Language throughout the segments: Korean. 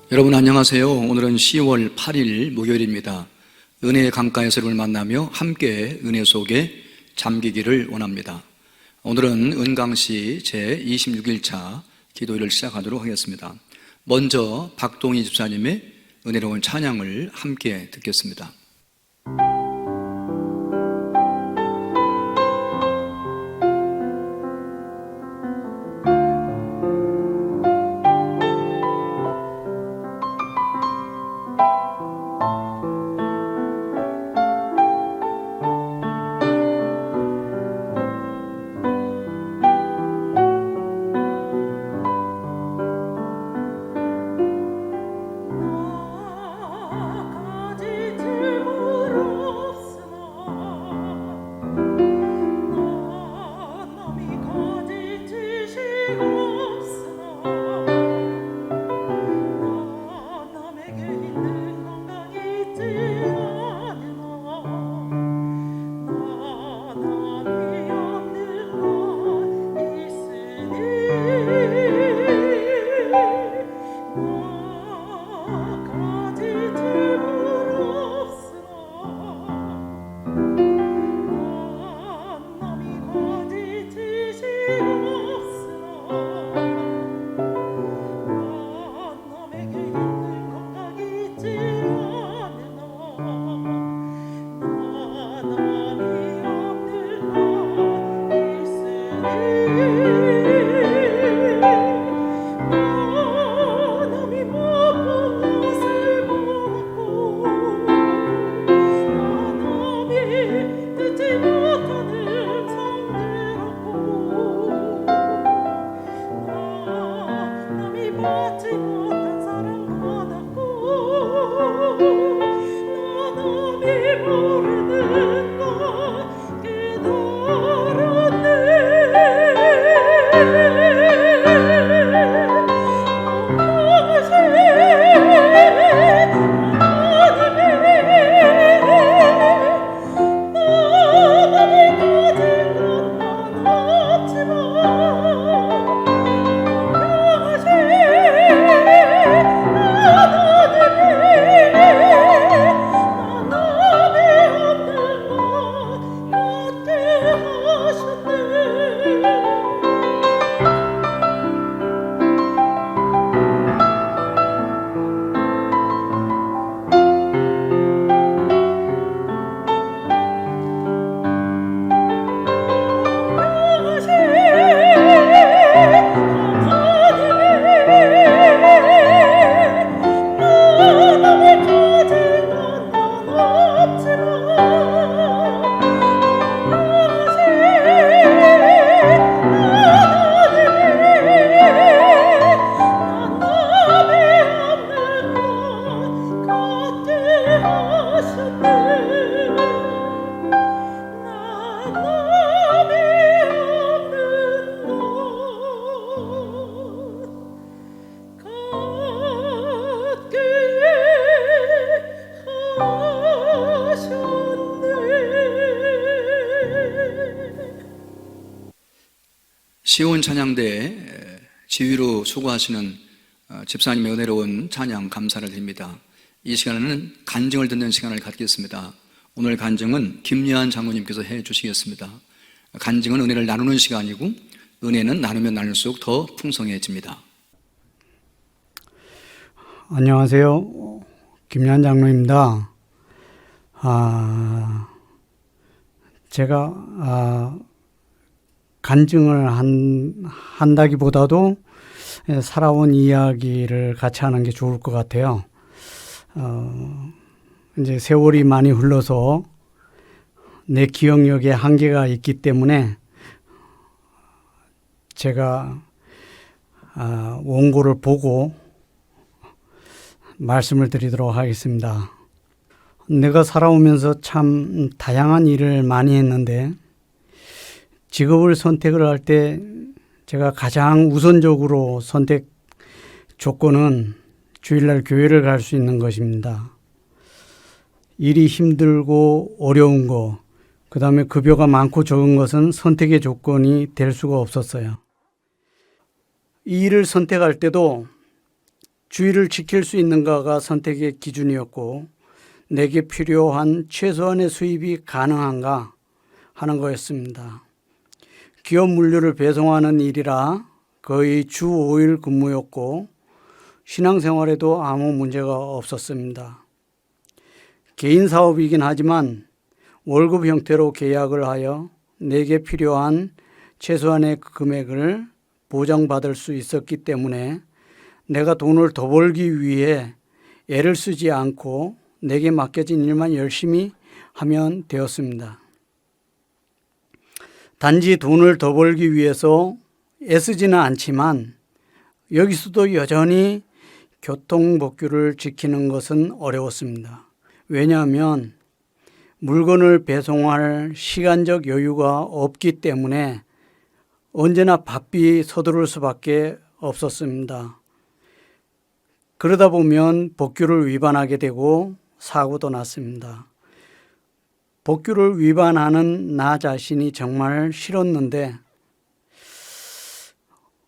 여러분 안녕하세요. 오늘은 10월 8일 목요일입니다. 은혜의 강가에서 여러분을 만나며 함께 은혜 속에 잠기기를 원합니다. 오늘은 은강시 제26일차 기도일을 시작하도록 하겠습니다. 먼저 박동희 집사님의 은혜로운 찬양을 함께 듣겠습니다. 시온 찬양대 지휘로 수고하시는 집사님의 은혜로운 찬양 감사를 드립니다. 이 시간에는 간증을 듣는 시간을 갖겠습니다. 오늘 간증은 김예한 장로님께서 해주시겠습니다. 간증은 은혜를 나누는 시간이고 은혜는 나누면 나눌수록 더 풍성해집니다. 안녕하세요. 김예한 장로입니다. 제가 간증을 한다기보다도 살아온 이야기를 같이 하는 게 좋을 것 같아요. 이제 세월이 많이 흘러서 내 기억력에 한계가 있기 때문에 제가 원고를 보고 말씀을 드리도록 하겠습니다. 내가 살아오면서 참 다양한 일을 많이 했는데 직업을 선택을 할 때 제가 가장 우선적으로 선택 조건은 주일날 교회를 갈 수 있는 것입니다. 일이 힘들고 어려운 거, 그 다음에 급여가 많고 적은 것은 선택의 조건이 될 수가 없었어요. 이 일을 선택할 때도 주의를 지킬 수 있는가가 선택의 기준이었고 내게 필요한 최소한의 수입이 가능한가 하는 거였습니다. 기업 물류를 배송하는 일이라 거의 주 5일 근무였고 신앙생활에도 아무 문제가 없었습니다. 개인 사업이긴 하지만 월급 형태로 계약을 하여 내게 필요한 최소한의 금액을 보장받을 수 있었기 때문에 내가 돈을 더 벌기 위해 애를 쓰지 않고 내게 맡겨진 일만 열심히 하면 되었습니다. 단지 돈을 더 벌기 위해서 애쓰지는 않지만 여기서도 여전히 교통법규를 지키는 것은 어려웠습니다. 왜냐하면 물건을 배송할 시간적 여유가 없기 때문에 언제나 바삐 서두를 수밖에 없었습니다. 그러다 보면 법규를 위반하게 되고 사고도 났습니다. 법규를 위반하는 나 자신이 정말 싫었는데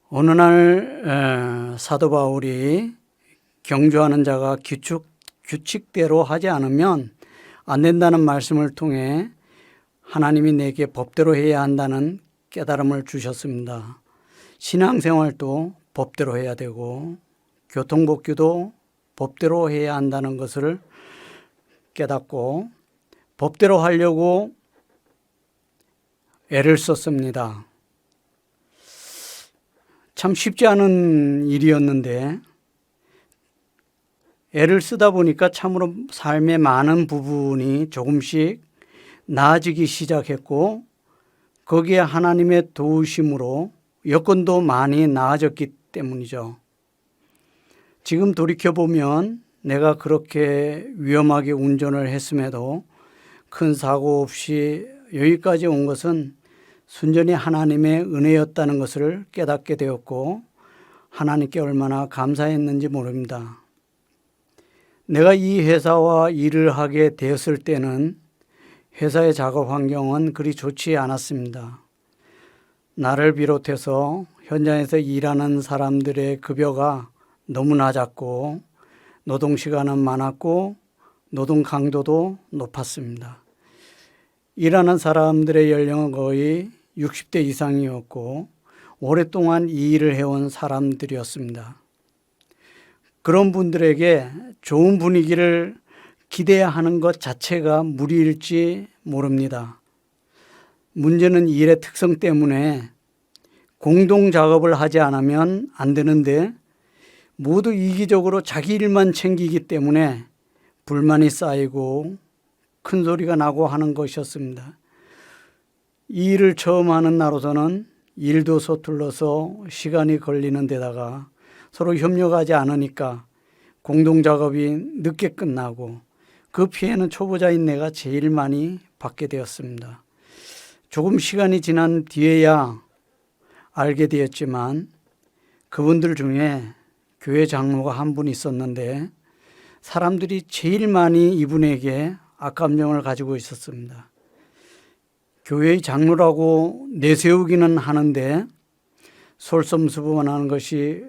어느 날 사도 바울이 경주하는 자가 규칙대로 하지 않으면 안 된다는 말씀을 통해 하나님이 내게 법대로 해야 한다는 깨달음을 주셨습니다. 신앙생활도 법대로 해야 되고 교통법규도 법대로 해야 한다는 것을 깨닫고 법대로 하려고 애를 썼습니다. 참 쉽지 않은 일이었는데 애를 쓰다 보니까 참으로 삶의 많은 부분이 조금씩 나아지기 시작했고 거기에 하나님의 도우심으로 여건도 많이 나아졌기 때문이죠. 지금 돌이켜보면 내가 그렇게 위험하게 운전을 했음에도 큰 사고 없이 여기까지 온 것은 순전히 하나님의 은혜였다는 것을 깨닫게 되었고 하나님께 얼마나 감사했는지 모릅니다. 내가 이 회사와 일을 하게 되었을 때는 회사의 작업 환경은 그리 좋지 않았습니다. 나를 비롯해서 현장에서 일하는 사람들의 급여가 너무 낮았고 노동시간은 많았고 노동 강도도 높았습니다. 일하는 사람들의 연령은 거의 60대 이상이었고 오랫동안 이 일을 해온 사람들이었습니다. 그런 분들에게 좋은 분위기를 기대하는 것 자체가 무리일지 모릅니다. 문제는 일의 특성 때문에 공동 작업을 하지 않으면 안 되는데 모두 이기적으로 자기 일만 챙기기 때문에 불만이 쌓이고 큰 소리가 나고 하는 것이었습니다. 이 일을 처음 하는 나로서는 일도 서툴러서 시간이 걸리는 데다가 서로 협력하지 않으니까 공동작업이 늦게 끝나고 그 피해는 초보자인 내가 제일 많이 받게 되었습니다. 조금 시간이 지난 뒤에야 알게 되었지만 그분들 중에 교회 장로가 한 분 있었는데 사람들이 제일 많이 이분에게 악감정을 가지고 있었습니다. 교회의 장로라고 내세우기는 하는데 솔선수범하는 것이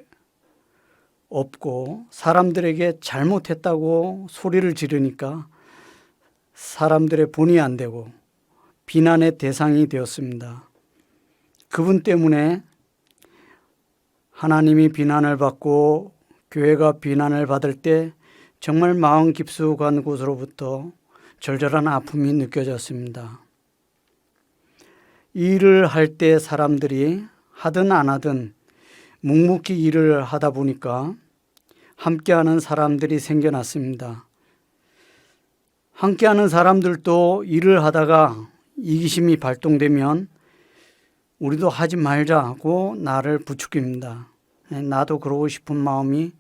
없고 사람들에게 잘못했다고 소리를 지르니까 사람들의 본의 안 되고 비난의 대상이 되었습니다. 그분 때문에 하나님이 비난을 받고 교회가 비난을 받을 때 정말 마음 깊숙한 곳으로부터 절절한 아픔이 느껴졌습니다. 일을 할 때 사람들이 하든 안 하든 묵묵히 일을 하다 보니까 함께하는 사람들이 생겨났습니다. 함께하는 사람들도 일을 하다가 이기심이 발동되면 우리도 하지 말자고 나를 부추깁니다. 나도 그러고 싶은 마음이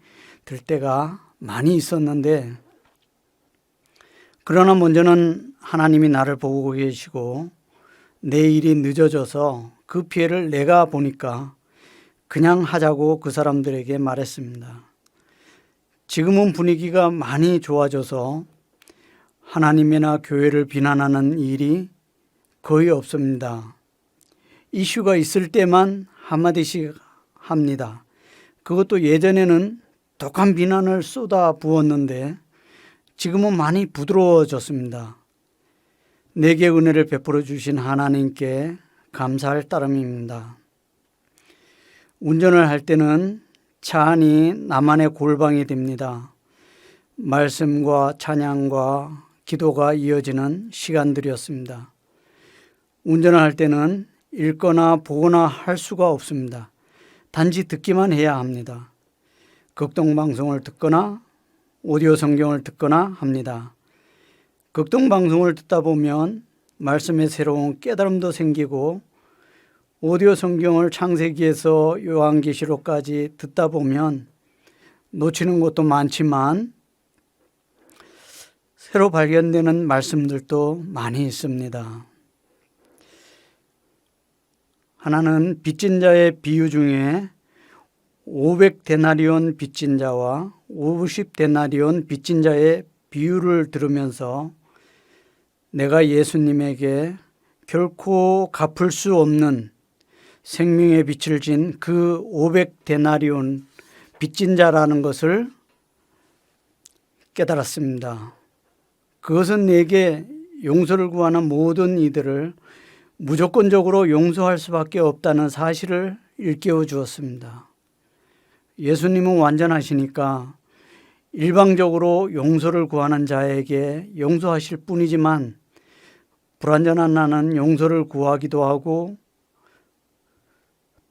들 때가 많이 있었는데 그러나 먼저는 하나님이 나를 보고 계시고 내 일이 늦어져서 그 피해를 내가 보니까 그냥 하자고 그 사람들에게 말했습니다. 지금은 분위기가 많이 좋아져서 하나님이나 교회를 비난하는 일이 거의 없습니다. 이슈가 있을 때만 한마디씩 합니다. 그것도 예전에는 독한 비난을 쏟아 부었는데 지금은 많이 부드러워졌습니다. 내게 은혜를 베풀어 주신 하나님께 감사할 따름입니다. 운전을 할 때는 차 안이 나만의 골방이 됩니다. 말씀과 찬양과 기도가 이어지는 시간들이었습니다. 운전을 할 때는 읽거나 보거나 할 수가 없습니다. 단지 듣기만 해야 합니다. 극동방송을 듣거나 오디오 성경을 듣거나 합니다. 극동방송을 듣다 보면 말씀의 새로운 깨달음도 생기고 오디오 성경을 창세기에서 요한계시록까지 듣다 보면 놓치는 것도 많지만 새로 발견되는 말씀들도 많이 있습니다. 하나는 빚진 자의 비유 중에 500데나리온 빚진 자와 50데나리온 빚진 자의 비유를 들으면서 내가 예수님에게 결코 갚을 수 없는 생명의 빚을 진 그 500데나리온 빚진 자라는 것을 깨달았습니다. 그것은 내게 용서를 구하는 모든 이들을 무조건적으로 용서할 수밖에 없다는 사실을 일깨워 주었습니다. 예수님은 완전하시니까 일방적으로 용서를 구하는 자에게 용서하실 뿐이지만 불완전한 나는 용서를 구하기도 하고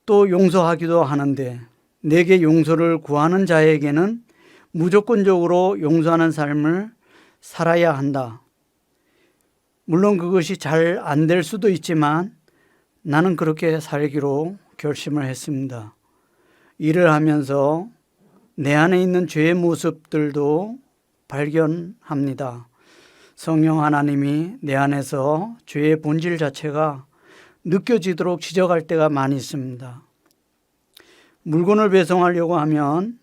또 용서하기도 하는데 내게 용서를 구하는 자에게는 무조건적으로 용서하는 삶을 살아야 한다. 물론 그것이 잘 안 될 수도 있지만 나는 그렇게 살기로 결심을 했습니다. 일을 하면서 내 안에 있는 죄의 모습들도 발견합니다. 성령 하나님이 내 안에서 죄의 본질 자체가 느껴지도록 지적할 때가 많이 있습니다. 물건을 배송하려고 하면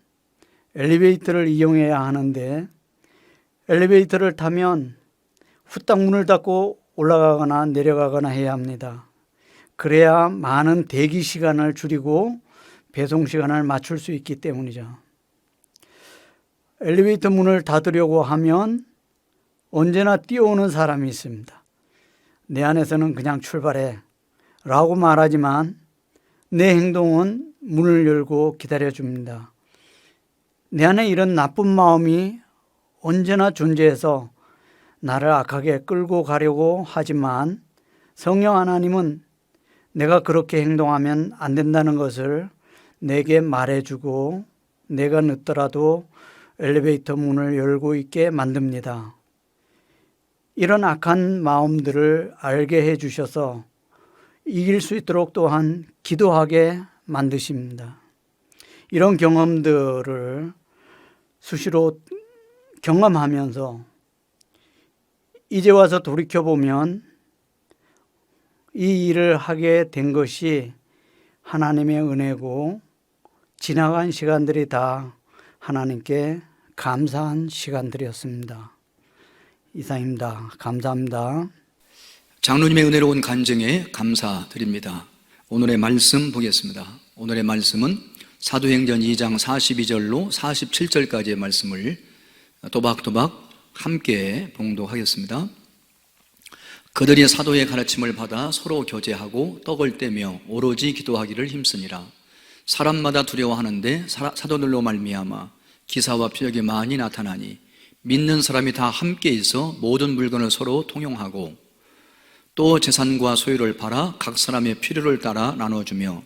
엘리베이터를 이용해야 하는데 엘리베이터를 타면 후딱 문을 닫고 올라가거나 내려가거나 해야 합니다. 그래야 많은 대기 시간을 줄이고 배송 시간을 맞출 수 있기 때문이죠. 엘리베이터 문을 닫으려고 하면 언제나 뛰어오는 사람이 있습니다. 내 안에서는 그냥 출발해 라고 말하지만 내 행동은 문을 열고 기다려줍니다. 내 안에 이런 나쁜 마음이 언제나 존재해서 나를 악하게 끌고 가려고 하지만 성령 하나님은 내가 그렇게 행동하면 안 된다는 것을 내게 말해주고 내가 늦더라도 엘리베이터 문을 열고 있게 만듭니다. 이런 악한 마음들을 알게 해주셔서 이길 수 있도록 또한 기도하게 만드십니다. 이런 경험들을 수시로 경험하면서 이제 와서 돌이켜보면 이 일을 하게 된 것이 하나님의 은혜고 지나간 시간들이 다 하나님께 감사한 시간들이었습니다. 이상입니다. 감사합니다. 장로님의 은혜로운 간증에 감사드립니다. 오늘의 말씀 보겠습니다. 오늘의 말씀은 사도행전 2장 42절로 47절까지의 말씀을 또박또박 함께 봉독하겠습니다. 그들이 사도의 가르침을 받아 서로 교제하고 떡을 떼며 오로지 기도하기를 힘쓰니라. 사람마다 두려워하는데 사도들로 말미암아 기사와 표적이 많이 나타나니 믿는 사람이 다 함께 있어 모든 물건을 서로 통용하고 또 재산과 소유를 팔아 각 사람의 필요를 따라 나눠주며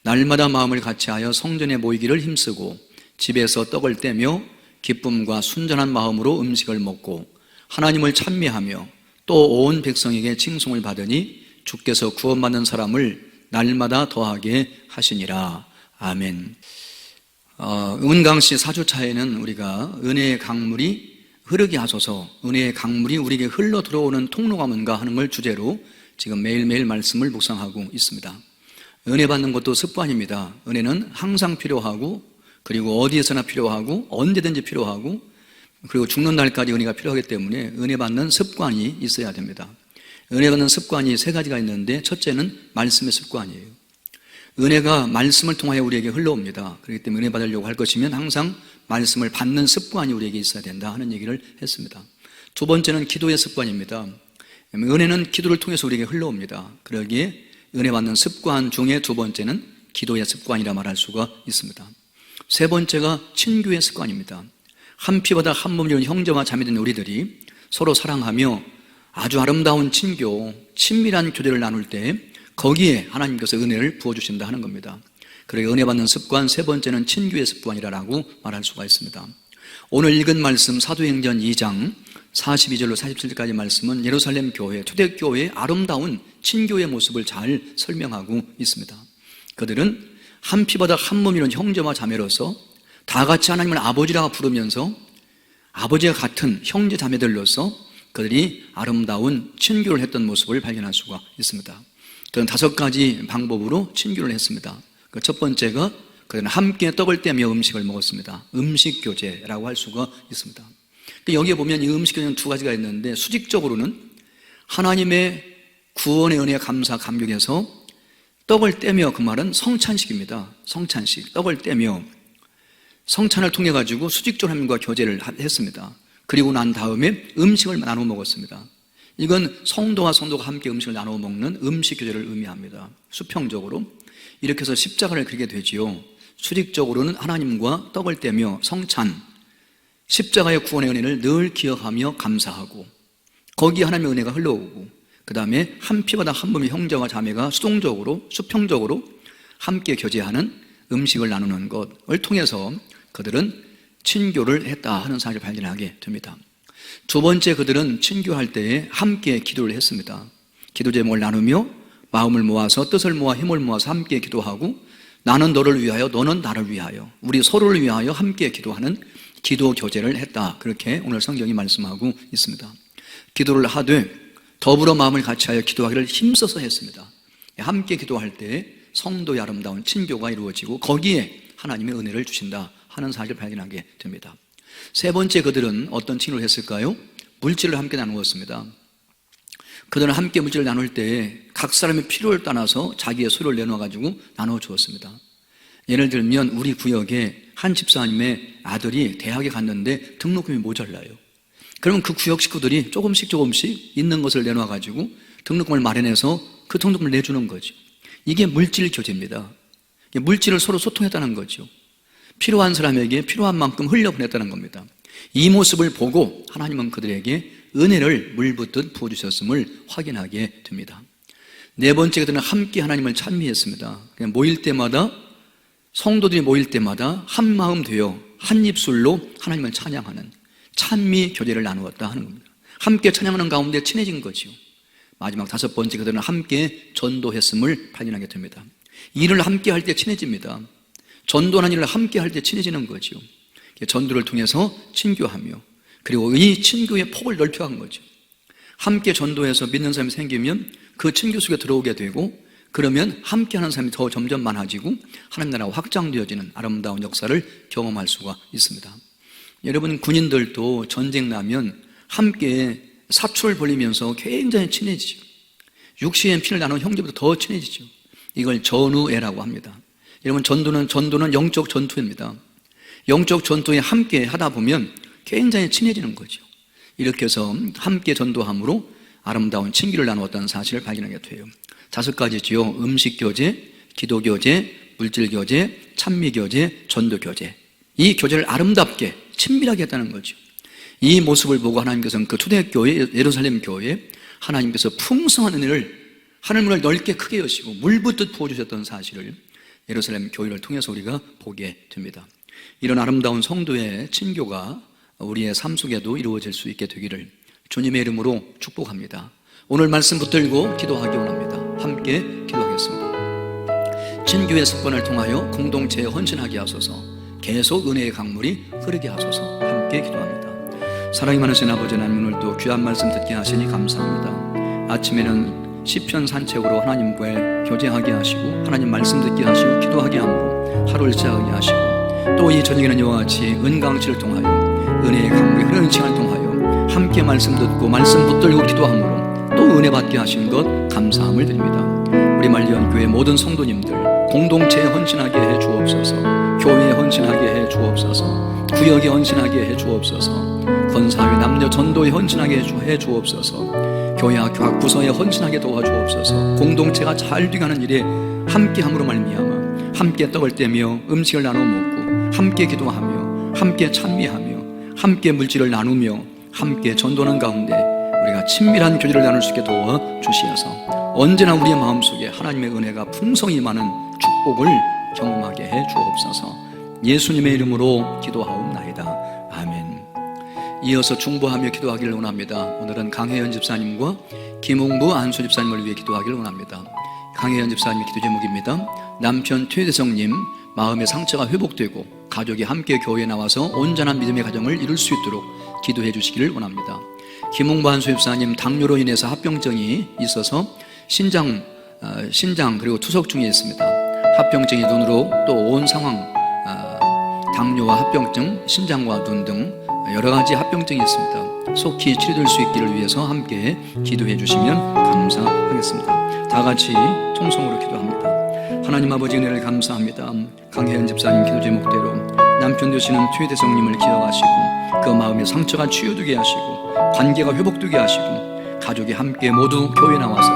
날마다 마음을 같이하여 성전에 모이기를 힘쓰고 집에서 떡을 떼며 기쁨과 순전한 마음으로 음식을 먹고 하나님을 찬미하며 또 온 백성에게 칭송을 받으니 주께서 구원받는 사람을 날마다 더하게 하시니라. 아멘. 은강씨 사주차에는 우리가 은혜의 강물이 흐르게 하소서, 은혜의 강물이 우리에게 흘러 들어오는 통로가 뭔가 하는 걸 주제로 지금 매일매일 말씀을 묵상하고 있습니다. 은혜 받는 것도 습관입니다. 은혜는 항상 필요하고 그리고 어디에서나 필요하고 언제든지 필요하고 그리고 죽는 날까지 은혜가 필요하기 때문에 은혜 받는 습관이 있어야 됩니다. 은혜 받는 습관이 세 가지가 있는데 첫째는 말씀의 습관이에요. 은혜가 말씀을 통하여 우리에게 흘러옵니다. 그렇기 때문에 은혜 받으려고 할 것이면 항상 말씀을 받는 습관이 우리에게 있어야 된다 하는 얘기를 했습니다. 두 번째는 기도의 습관입니다. 은혜는 기도를 통해서 우리에게 흘러옵니다. 그러기에 은혜 받는 습관 중에 두 번째는 기도의 습관이라 말할 수가 있습니다. 세 번째가 친교의 습관입니다. 한 피보다 한 몸이는 형제와 자매된 우리들이 서로 사랑하며 아주 아름다운 친교, 친밀한 교제를 나눌 때 거기에 하나님께서 은혜를 부어주신다 하는 겁니다. 그러게 은혜 받는 습관 세 번째는 친교의 습관이라고 말할 수가 있습니다. 오늘 읽은 말씀 사도행전 2장 42절로 47절까지 말씀은 예루살렘 교회, 초대교회의 아름다운 친교의 모습을 잘 설명하고 있습니다. 그들은 한 피보다 한 몸이는 형제와 자매로서 다 같이 하나님을 아버지라고 부르면서 아버지와 같은 형제 자매들로서 그들이 아름다운 친교를 했던 모습을 발견할 수가 있습니다. 그는 5가지 방법으로 친교를 했습니다. 그 첫 번째가 그들은 함께 떡을 떼며 음식을 먹었습니다. 음식 교제라고 할 수가 있습니다. 여기에 보면 이 음식 교제는 2가지가 있는데 수직적으로는 하나님의 구원의 은혜에 감사 감격해서 떡을 떼며, 그 말은 성찬식입니다. 성찬식, 떡을 떼며 성찬을 통해 가지고 수직적으로 하나님과 교제를 했습니다. 그리고 난 다음에 음식을 나눠 먹었습니다. 이건 성도와 성도가 함께 음식을 나눠 먹는 음식 교제를 의미합니다. 수평적으로 이렇게 해서 십자가를 그리게 되지요. 수직적으로는 하나님과 떡을 떼며 성찬, 십자가의 구원의 은혜를 늘 기억하며 감사하고 거기에 하나님의 은혜가 흘러오고, 그 다음에 한 피보다 한 몸의 형제와 자매가 수동적으로, 수평적으로 함께 교제하는 음식을 나누는 것을 통해서 그들은 친교를 했다 하는 사실을 발견하게 됩니다. 두 번째, 그들은 친교할 때에 함께 기도를 했습니다. 기도 제목을 나누며 마음을 모아서 뜻을 모아 힘을 모아서 함께 기도하고, 나는 너를 위하여 너는 나를 위하여 우리 서로를 위하여 함께 기도하는 기도 교제를 했다. 그렇게 오늘 성경이 말씀하고 있습니다. 기도를 하되 더불어 마음을 같이하여 기도하기를 힘써서 했습니다. 함께 기도할 때 성도의 아름다운 친교가 이루어지고 거기에 하나님의 은혜를 주신다 하는 사실을 발견하게 됩니다. 세 번째, 그들은 어떤 친교를 했을까요? 물질을 함께 나누었습니다. 그들은 함께 물질을 나눌 때 각 사람의 필요를 따라서 자기의 소유를 내놓아가지고 나눠 주었습니다. 예를 들면 우리 구역에 한 집사님의 아들이 대학에 갔는데 등록금이 모자라요. 그러면 그 구역 식구들이 조금씩 있는 것을 내놔가지고 등록금을 마련해서 그 등록금을 내주는 거죠. 이게 물질 교제입니다. 물질을 서로 소통했다는 거죠. 필요한 사람에게 필요한 만큼 흘려보냈다는 겁니다. 이 모습을 보고 하나님은 그들에게 은혜를 물붓듯 부어주셨음을 확인하게 됩니다. 네 번째, 그들은 함께 하나님을 찬미했습니다. 모일 때마다, 성도들이 모일 때마다 한 마음 되어 한 입술로 하나님을 찬양하는 찬미 교제를 나누었다 하는 겁니다. 함께 찬양하는 가운데 친해진 거죠. 마지막 5번째, 그들은 함께 전도했음을 발견하게 됩니다. 일을 함께 할 때 친해집니다. 전도하는 일을 함께 할 때 친해지는 거죠. 전도를 통해서 친교하며, 그리고 이 친교의 폭을 넓혀간 거죠. 함께 전도해서 믿는 사람이 생기면 그 친교 속에 들어오게 되고, 그러면 함께하는 사람이 더 점점 많아지고 하나님 나라가 확장되어지는 아름다운 역사를 경험할 수가 있습니다. 여러분, 군인들도 전쟁 나면 함께 사투를 벌리면서 굉장히 친해지죠. 육신의 피를 나눈 형제보다 더 친해지죠. 이걸 전우애라고 합니다. 여러분, 전도는 영적 전투입니다. 영적 전투에 함께 하다 보면 굉장히 친해지는 거죠. 이렇게 해서 함께 전도함으로 아름다운 친기를 나누었다는 사실을 발견하게 돼요. 5가지지요. 음식 교제, 기도 교제, 물질 교제, 찬미 교제, 전도 교제. 이 교제를 아름답게 친밀하게 했다는 거죠. 이 모습을 보고 하나님께서는 그 초대교회, 예루살렘 교회에 하나님께서 풍성한 은혜를, 하늘문을 넓게 크게 여시고 물붓듯 부어주셨던 사실을 예루살렘 교회를 통해서 우리가 보게 됩니다. 이런 아름다운 성도의 친교가 우리의 삶 속에도 이루어질 수 있게 되기를 주님의 이름으로 축복합니다. 오늘 말씀 붙들고 기도하기 원합니다. 함께 기도하겠습니다. 친교의 습관을 통하여 공동체에 헌신하게 하소서, 계속 은혜의 강물이 흐르게 하소서. 함께 기도합니다. 사랑이 많으신 아버지 하나님, 오늘도 귀한 말씀 듣게 하시니 감사합니다. 아침에는 시편 산책으로 하나님과의 교제하게 하시고 하나님 말씀 듣게 하시고 기도하게 함으로 하루를 시작하게 하시고, 또 이 저녁에는 이와 같이 은강치를 통하여 은혜의 강물이 흐르는 시간을 통하여 함께 말씀 듣고 말씀 붙들고 기도함으로 또 은혜 받게 하신 것 감사함을 드립니다. 우리 말리언교회 모든 성도님들 공동체에 헌신하게 해 주옵소서. 교회에 헌신하게 해 주옵소서. 구역에 헌신하게 해 주옵소서. 권사회 남녀 전도에 헌신하게 해 주옵소서. 교회 학교 각 부서에 헌신하게 도와주옵소서. 공동체가 잘 돼가는 일에 함께함으로 말미암아 함께 떡을 떼며 음식을 나눠 먹고 함께 기도하며 함께 찬미하며 함께 물질을 나누며 함께 전도하는 가운데 우리가 친밀한 교제를 나눌 수 있게 도와주시어서 언제나 우리의 마음속에 하나님의 은혜가 풍성히 임하는 축복을 경험하게 해 주옵소서. 예수님의 이름으로 기도하옵나이다. 아멘. 이어서 중보하며 기도하기를 원합니다. 오늘은 강혜연 집사님과 김홍부 안수 집사님을 위해 기도하기를 원합니다. 강혜연 집사님의 기도 제목입니다. 남편 최대성님 마음의 상처가 회복되고 가족이 함께 교회에 나와서 온전한 믿음의 가정을 이룰 수 있도록 기도해 주시기를 원합니다. 김홍부 안수 집사님 당뇨로 인해서 합병증이 있어서 신장 그리고 투석 중에 있습니다. 합병증이 눈으로 또 온 상황 당뇨와 합병증, 신장과 눈 등 여러 가지 합병증이 있습니다. 속히 치료될 수 있기를 위해서 함께 기도해 주시면 감사하겠습니다. 다 같이 통성으로 기도합니다. 하나님 아버지 은혜를 감사합니다. 강혜연 집사님 기도 제목대로 남편 되시는 최대성님을 기억하시고 그 마음의 상처가 치유되게 하시고 관계가 회복되게 하시고 가족이 함께 모두 교회 나와서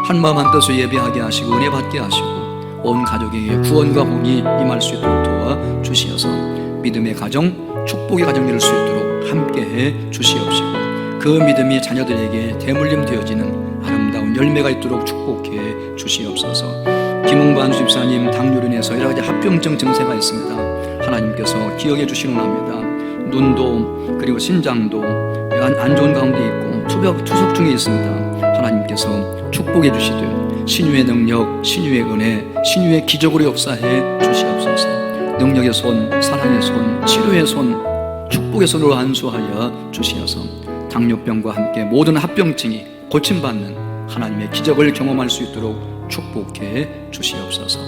한마음 한뜻으로 예배하게 하시고 은혜 받게 하시고 온 가족에게 구원과 복이 임할 수 있도록 도와주시어서 믿음의 가정, 축복의 가정 이룰 수 있도록 함께해 주시옵시고 그 믿음이 자녀들에게 대물림 되어지는 아름다운 열매가 있도록 축복해 주시옵소서. 김홍부 안수 집사님 당뇨로 인해서 여러 가지 합병증 증세가 있습니다. 하나님께서 기억해 주시옵나이다. 눈도 그리고 신장도 안 좋은 가운데 있고 투석 중에 있습니다. 하나님께서 축복해 주시되 신유의 능력, 신유의 은혜, 신유의 기적으로 역사해 주시옵소서. 능력의 손, 사랑의 손, 치료의 손, 축복의 손으로 안수하여 주시어서 당뇨병과 함께 모든 합병증이 고침받는 하나님의 기적을 경험할 수 있도록 축복해 주시옵소서.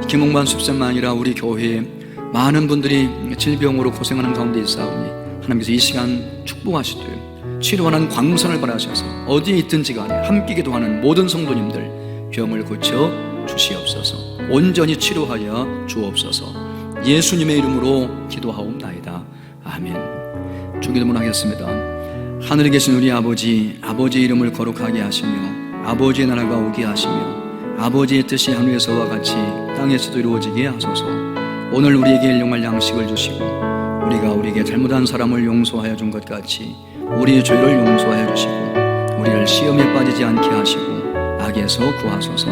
김홍부 안수 집사뿐만 아니라 우리 교회에 많은 분들이 질병으로 고생하는 가운데 있사오니 하나님께서 이 시간 축복하시되 치료하는 광선을 바라셔서 어디에 있든지 간에 함께 기도하는 모든 성도님들 병을 고쳐 주시옵소서. 온전히 치료하여 주옵소서. 예수님의 이름으로 기도하옵나이다. 아멘. 주기도문 하겠습니다. 하늘에 계신 우리 아버지, 아버지의 이름을 거룩하게 하시며 아버지의 나라가 오게 하시며 아버지의 뜻이 하늘에서와 같이 땅에서도 이루어지게 하소서. 오늘 우리에게 일용할 양식을 주시고 우리가 우리에게 잘못한 사람을 용서하여 준 것 같이 우리의 죄를 용서하여 주시고 우리를 시험에 빠지지 않게 하시고 악에서 구하소서.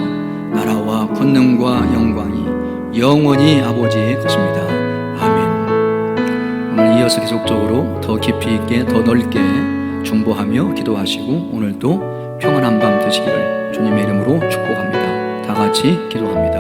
나라와 권능과 영광이 영원히 아버지의 것입니다. 아멘. 오늘 이어서 계속적으로 더 깊이 있게 더 넓게 중보하며 기도하시고 오늘도 평안한 밤 되시기를 주님의 이름으로 축복합니다. 다 같이 기도합니다.